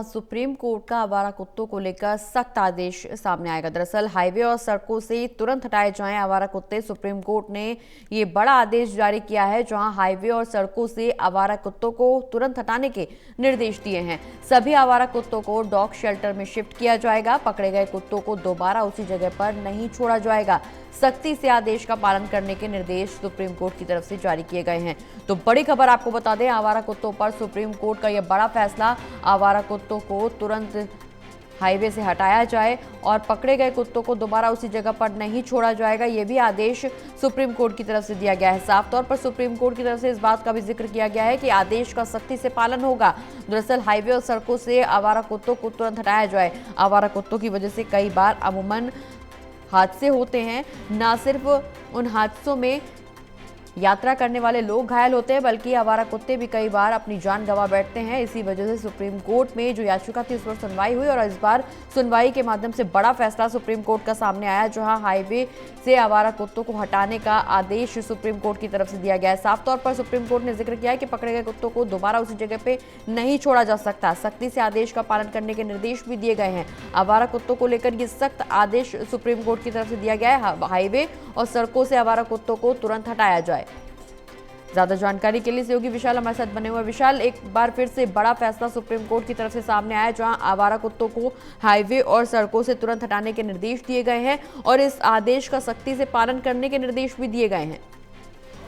Supreme court का आवारा कुत्तों को लेकर सख्त आदेश सामने आएगा। दरअसल हाईवे और सड़कों से तुरंत हटाए जाएं आवारा कुत्ते। सुप्रीम कोर्ट ने ये बड़ा आदेश जारी किया है, जहां हाईवे और सड़कों से आवारा कुत्तों को तुरंत हटाने के निर्देश दिए हैं। सभी आवारा कुत्तों को डॉग शेल्टर में शिफ्ट किया जाएगा। पकड़े गए कुत्तों को दोबारा उसी जगह पर नहीं छोड़ा जाएगा। सख्ती से आदेश का पालन करने के निर्देश सुप्रीम कोर्ट की तरफ से जारी किए गए हैं। तो बड़ी खबर आपको बता दें, आवारा कुत्तों पर सुप्रीम कोर्ट का यह बड़ा फैसला। आवारा कुत्तों को तुरंत हाईवे से हटाया जाए और पकड़े गए कुत्तों को दोबारा उसी जगह पर नहीं छोड़ा जाएगा। यह भी आदेश सुप्रीम कोर्ट की तरफ से दिया गया है। साफ तौर पर सुप्रीम कोर्ट की तरफ से इस बात का भी जिक्र किया गया है कि आदेश का सख्ती से पालन होगा। दरअसल हाईवे और सड़कों से आवारा कुत्तों को तुरंत हटाया जाए। आवारा कुत्तों की वजह से कई बार अमूमन हादसे होते हैं। न सिर्फ उन हादसों में यात्रा करने वाले लोग घायल होते हैं, बल्कि आवारा कुत्ते भी कई बार अपनी जान गंवा बैठते हैं। इसी वजह से सुप्रीम कोर्ट में जो याचिका थी उस पर सुनवाई हुई और इस बार सुनवाई के माध्यम से बड़ा फैसला सुप्रीम कोर्ट का सामने आया, जहां हाईवे से आवारा कुत्तों को हटाने का आदेश सुप्रीम कोर्ट की तरफ से दिया गया है। साफ तौर पर सुप्रीम कोर्ट ने जिक्र किया है कि पकड़े गए कुत्तों को दोबारा उसी जगह पे नहीं छोड़ा जा सकता। सख्ती से आदेश का पालन करने के निर्देश भी दिए गए हैं। आवारा कुत्तों को लेकर ये सख्त आदेश सुप्रीम कोर्ट की तरफ से दिया गया है। हाईवे और सड़कों से आवारा कुत्तों को तुरंत हटाया जाए। ज्यादा जानकारी के लिए सहयोगी विशाल हमारे साथ बने हुए। विशाल, एक बार फिर से बड़ा फैसला सुप्रीम कोर्ट की तरफ से सामने आया, जहां आवारा कुत्तों को हाईवे और सड़कों से तुरंत हटाने के निर्देश दिए गए हैं और इस आदेश का सख्ती से पालन करने के निर्देश भी दिए गए हैं।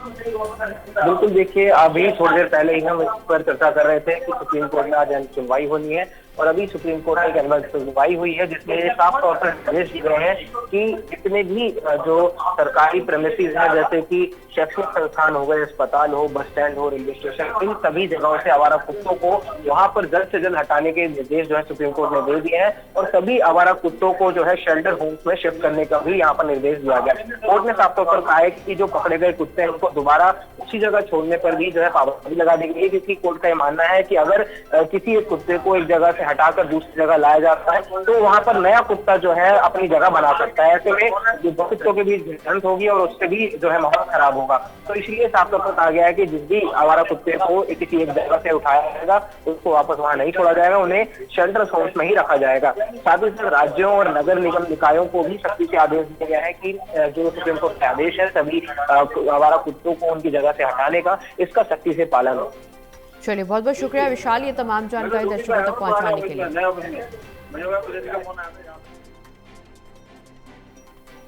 बिल्कुल, देखिए अभी थोड़ी देर पहले ही हम इस पर चर्चा कर रहे थे कि सुप्रीम कोर्ट में आज सुनवाई होनी है और अभी सुप्रीम कोर्ट में एक अनवर सुनवाई हुई है, जिसमें साफ तौर पर निर्देश दिए गए हैं कि जितने भी जो सरकारी प्रेमिसेस हैं, जैसे कि शैक्षणिक संस्थान हो गए, अस्पताल हो, बस स्टैंड हो, रेलवे स्टेशन, इन सभी जगहों से आवारा कुत्तों को वहां पर जल्द से जल्द हटाने के निर्देश जो है सुप्रीम कोर्ट ने दे दिए हैं और सभी आवारा कुत्तों को जो है शेल्टर होम्स में शिफ्ट करने का भी यहाँ पर निर्देश दिया गया। कोर्ट ने साफ तौर पर कहा है कि जो पकड़े गए कुत्ते हैं उनको दोबारा उसी जगह छोड़ने पर भी जो है पाबंदी लगा दी गई है, क्योंकि कोर्ट का यह मानना है कि अगर किसी एक कुत्ते को एक जगह से हटाकर दूसरी जगह लाया जाता है तो वहां पर नया कुत्ता जो है अपनी जगह बना सकता है। ऐसे में जो दो कुत्तों के बीच भिड़ंत होगी और उससे भी जो है माहौल खराब होगा। तो इसलिए साफ तौर पर कहा गया है कि जिस भी आवारा कुत्ते को किसी एक जगह से उठाया जाएगा उसको वापस वहां नहीं छोड़ा जाएगा, उन्हें शेल्टर होम्स में ही रखा जाएगा। साथ ही साथ राज्यों और नगर निगम निकायों को भी सख्ती से आदेश दिया गया है कि जो सुप्रीम कोर्ट का आदेश है सभी आवारा कुत्तों को उनकी जगह से हटाने का, इसका सख्ती से पालन हो। चलिए, बहुत बहुत शुक्रिया विशाल, ये तमाम जानकारी दर्शकों तक पहुंचाने के लिए।